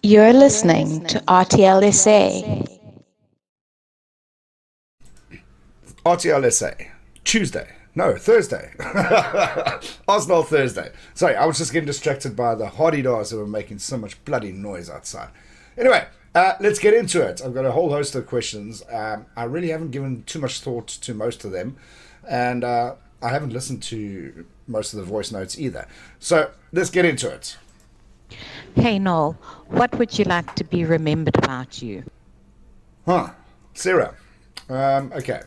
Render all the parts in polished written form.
You're listening to RTLSA. RTLSA, Tuesday. No, Thursday. Arsenal Thursday. Sorry, I was just getting distracted by the hardy dogs that were making so much bloody noise outside. Anyway, let's get into it. I've got a whole host of questions. I really haven't given too much thought to most of them, and I haven't listened to most of the voice notes either. So let's get into it. Hey Noel, what would you like to be remembered about you? Huh. Sarah. Okay.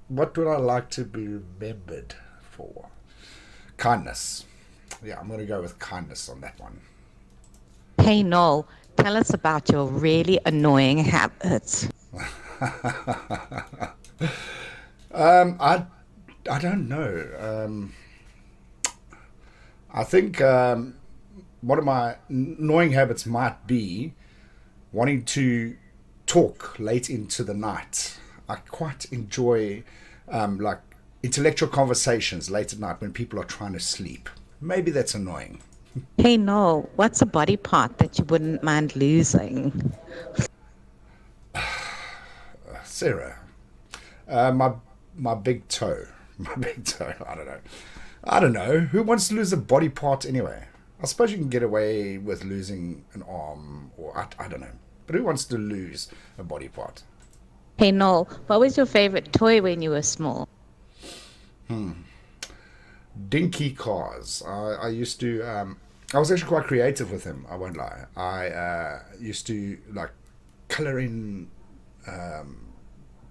What would I like to be remembered for? Kindness. Yeah, I'm going to go with kindness on that one. Hey Noel, tell us about your really annoying habits. I don't know. I think one of my annoying habits might be wanting to talk late into the night. I quite enjoy like intellectual conversations late at night when people are trying to sleep. Maybe that's annoying. Hey Noel, what's a body part that you wouldn't mind losing? Sarah, my big toe, my big toe. I don't know. I don't know. Who wants to lose a body part anyway? I suppose you can get away with losing an arm, or I don't know. But who wants to lose a body part? Hey Noel, what was your favorite toy when you were small? Dinky cars. I used to. I was actually quite creative with him. I won't lie. I used to like color in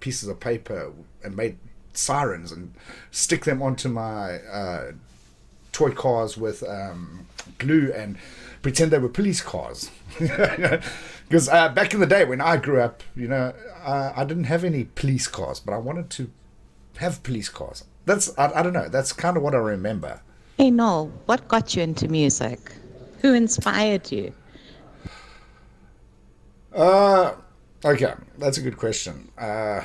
pieces of paper and made sirens and stick them onto my toy cars with glue and pretend they were police cars. Because back in the day when I grew up, I didn't have any police cars, but I wanted to have police cars. I don't know. That's kind of what I remember. Hey Noel, what got you into music? Who inspired you? Uh, okay, that's a good question. I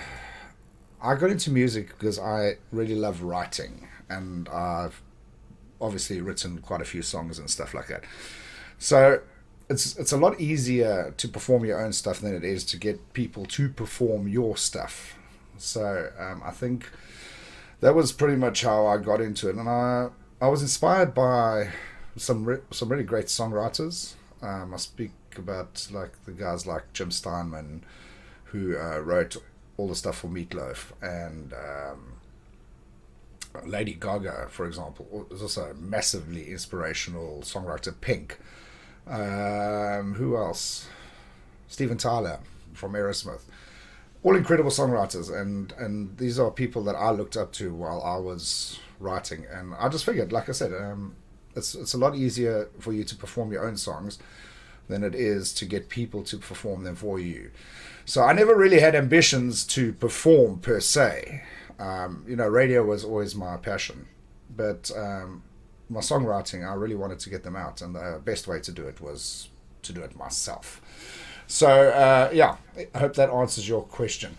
got into music because I really love writing, and I've obviously written quite a few songs and stuff like that. So it's a lot easier to perform your own stuff than it is to get people to perform your stuff. So I think that was pretty much how I got into it, and I was inspired by some really great songwriters. I speak about like the guys like Jim Steinman, who wrote all the stuff for Meatloaf, and Lady Gaga, for example, is also a massively inspirational songwriter. Pink. Who else? Steven Tyler from Aerosmith. All incredible songwriters, and these are people that I looked up to while I was writing, and I just figured, like I said, it's a lot easier for you to perform your own songs than it is to get people to perform them for you. So I never really had ambitions to perform per se. Radio was always my passion, but my songwriting, I really wanted to get them out, and the best way to do it was to do it myself. So, yeah, I hope that answers your question.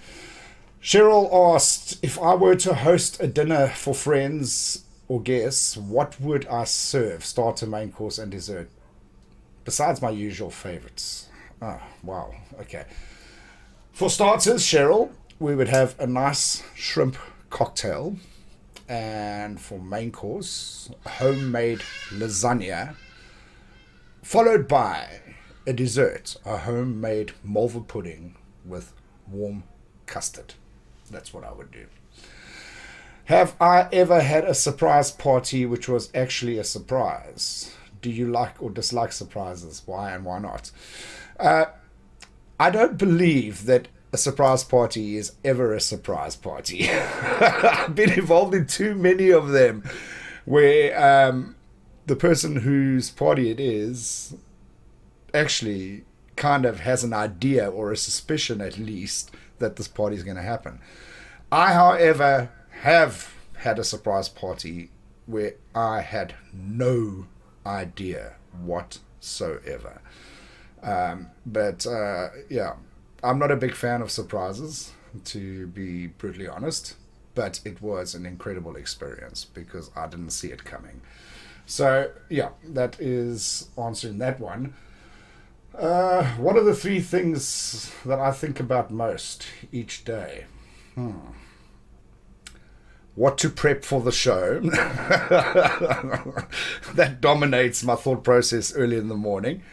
Cheryl asked, if I were to host a dinner for friends or guests, what would I serve? Starter, main course, and dessert, besides my usual favorites. Oh, wow. Okay. For starters, Cheryl, we would have a nice shrimp cocktail. And for main course, homemade lasagna, followed by a dessert, a homemade malva pudding with warm custard. That's what I would do. Have I ever had a surprise party which was actually a surprise? Do you like or dislike surprises? Why and why not? I don't believe that a surprise party is ever a surprise party. I've been involved in too many of them where the person whose party it is actually kind of has an idea or a suspicion at least that this party is going to happen. I, however, have had a surprise party where I had no idea whatsoever. But yeah, I'm not a big fan of surprises, to be brutally honest, but it was an incredible experience because I didn't see it coming. So, yeah, that is answering that one. What are the three things that I think about most each day? What to prep for the show. That dominates my thought process early in the morning.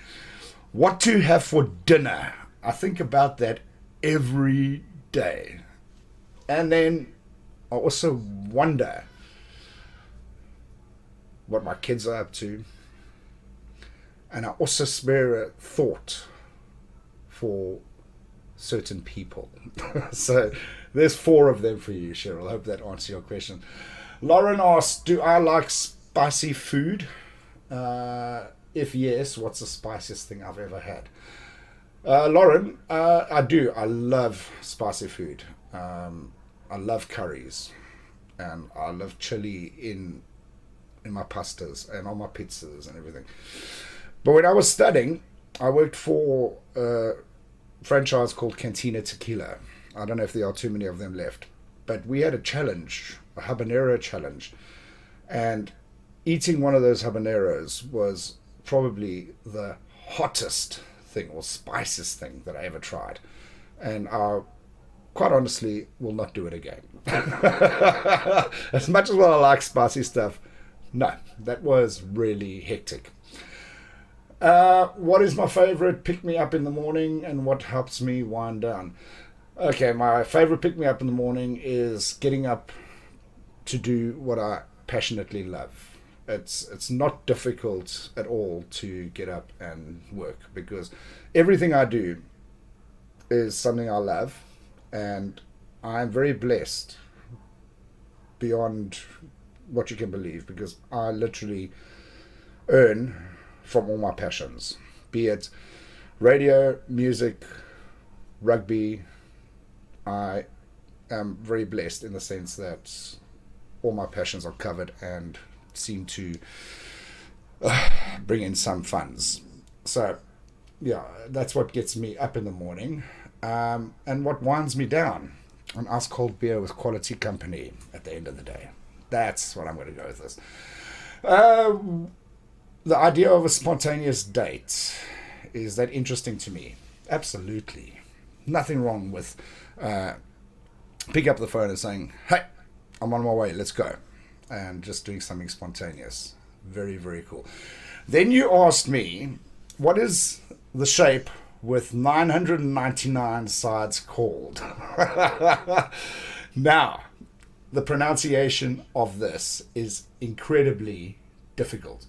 What to have for dinner. I think about that every day. And then I also wonder what my kids are up to. And I also spare a thought for certain people. So there's four of them for you, Cheryl. I hope that answers your question. Lauren asks, do I like spicy food? If yes, what's the spiciest thing I've ever had? Lauren, I do. I love spicy food. I love curries. And I love chili in my pastas and on my pizzas and everything. But when I was studying, I worked for a franchise called Cantina Tequila. I don't know if there are too many of them left. But we had a challenge, a habanero challenge. And eating one of those habaneros was probably the hottest thing or spiciest thing that I ever tried. And I, quite honestly, will not do it again. As much as I like spicy stuff, no, that was really hectic. What is my favorite pick me up in the morning and what helps me wind down? Okay, my favorite pick me up in the morning is getting up to do what I passionately love. It's not difficult at all to get up and work because everything I do is something I love, and I'm very blessed beyond what you can believe because I literally earn from all my passions, be it radio, music, rugby. I am very blessed in the sense that all my passions are covered and seem to bring in some funds. So, yeah, that's what gets me up in the morning. And what winds me down? An ice cold beer with quality company at the end of the day. That's what I'm going to go with this. The idea of a spontaneous date, is that interesting to me? Absolutely. Nothing wrong with pick up the phone and saying, hey, I'm on my way, let's go. And just doing something spontaneous. Very, very cool. Then you asked me, what is the shape with 999 sides called? Now, the pronunciation of this is incredibly difficult.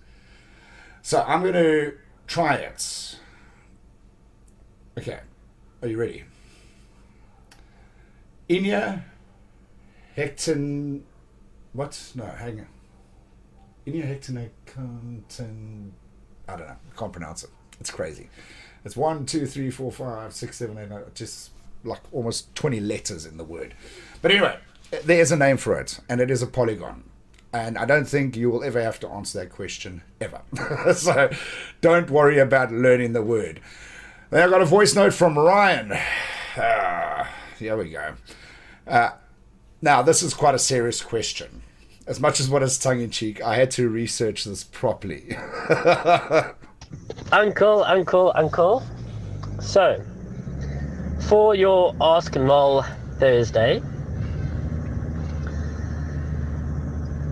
So I'm going to try it. Okay, are you ready? Inia Hecton... What? No, hang on. Inia Hecton... I don't know. I can't pronounce it. It's crazy. It's 1, 2, 3, 4, 5, 6, 7, 8, 9, just like almost 20 letters in the word. But anyway, there's a name for it, and it is a polygon. And I don't think you will ever have to answer that question, ever. So don't worry about learning the word. Then I got a voice note from Ryan. Here we go. Now, this is quite a serious question. As much as what is tongue-in-cheek, I had to research this properly. Uncle. So, for your Ask Noel Thursday,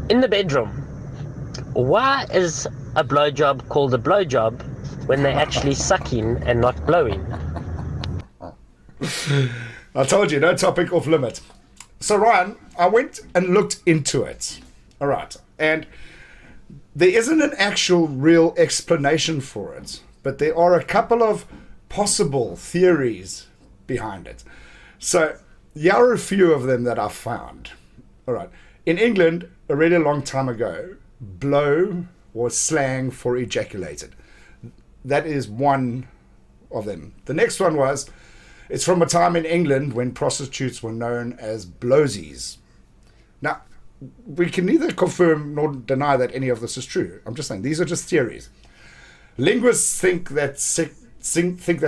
in the bedroom, why is a blowjob called a blowjob when they're actually sucking and not blowing? I told you, no topic off limit. So Ryan, I went and looked into it. All right. And there isn't an actual real explanation for it, but there are a couple of possible theories behind it. So here are a few of them that I've found. All right. In England, a really long time ago, blow was slang for ejaculated. That is one of them. The next one was, it's from a time in England when prostitutes were known as blowsies. Now, we can neither confirm nor deny that any of this is true. I'm just saying, these are just theories. Linguists think that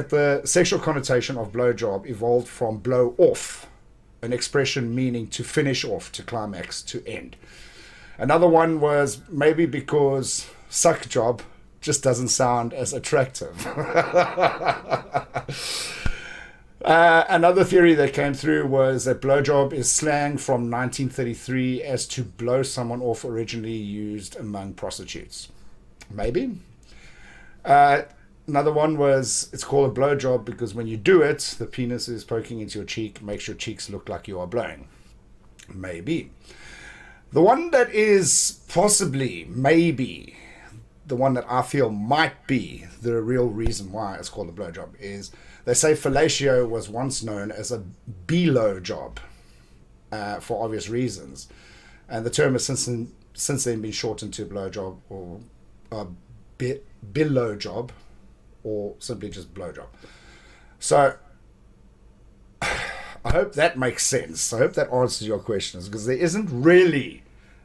the sexual connotation of blowjob evolved from blow off, an expression meaning to finish off, to climax, to end. Another one was maybe because suck job just doesn't sound as attractive. Another theory that came through was that blowjob is slang from 1933 as to blow someone off, originally used among prostitutes. Maybe. Another one was it's called a blowjob because when you do it, the penis is poking into your cheek, makes your cheeks look like you are blowing. Maybe. The one that is possibly, maybe, the one that I feel might be the real reason why it's called a blowjob is they say fellatio was once known as a below job for obvious reasons. And the term has since then been shortened to blowjob or below job or simply just blowjob. So I hope that makes sense. I hope that answers your questions because there isn't really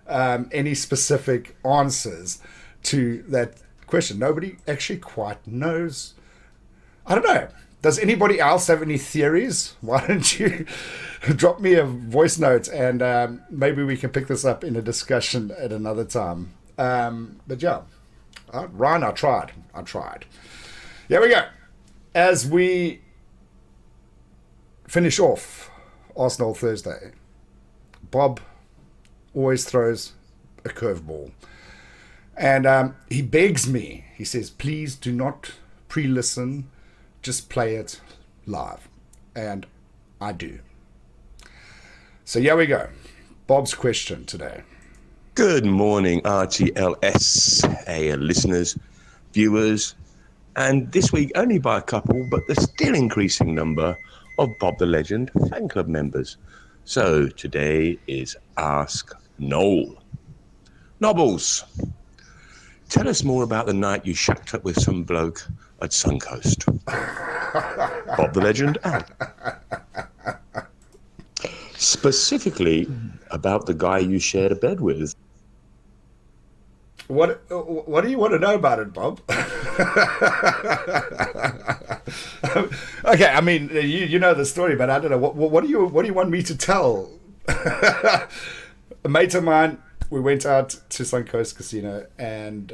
any specific answers to that question. Nobody actually quite knows. I don't know. Does anybody else have any theories? Why don't you drop me a voice note and maybe we can pick this up in a discussion at another time. But yeah, Ryan, I tried. Here we go. As we finish off Arsenal Thursday, Bob always throws a curveball. And he begs me, he says, please do not pre-listen, just play it live. And I do. So here we go. Bob's question today. Good morning, RTLSA listeners, viewers, and this week only by a couple, but the still increasing number of Bob the Legend fan club members. So today is Ask Noel. Nobbles, tell us more about the night you shacked up with some bloke at Suncoast. Bob the Legend out. Specifically about the guy you shared a bed with. What do you want to know about it, Bob? Okay, I mean you know the story, but I don't know what do you want me to tell? A mate of mine, we went out to Suncoast Casino, and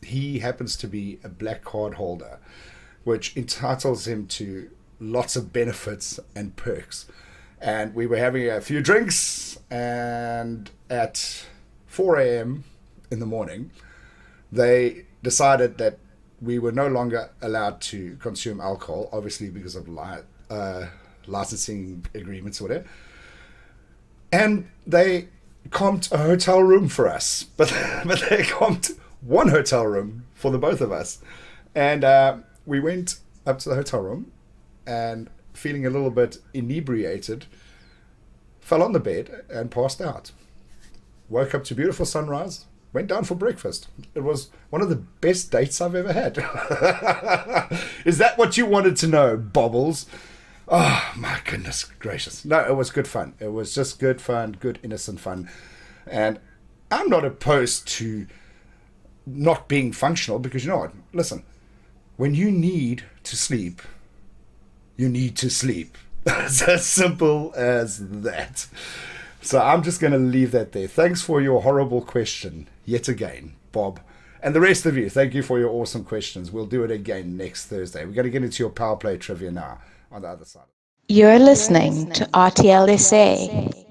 he happens to be a black card holder, which entitles him to lots of benefits and perks. And we were having a few drinks, and at 4 a.m. in the morning, they decided that we were no longer allowed to consume alcohol, obviously because of licensing agreements or whatever. And they comped a hotel room for us, but they comped one hotel room for the both of us. And we went up to the hotel room and, feeling a little bit inebriated, fell on the bed and passed out. Woke up to beautiful sunrise, went down for breakfast. It was one of the best dates I've ever had. Is that what you wanted to know, Bobbles? Oh, my goodness gracious. No, it was good fun. It was just good fun, good innocent fun. And I'm not opposed to not being functional because, you know what? Listen, when you need to sleep, you need to sleep. It's as simple as that. So I'm just going to leave that there. Thanks for your horrible question yet again, Bob. And the rest of you, thank you for your awesome questions. We'll do it again next Thursday. We're going to get into your power play trivia now on the other side. You're listening to RTLSA.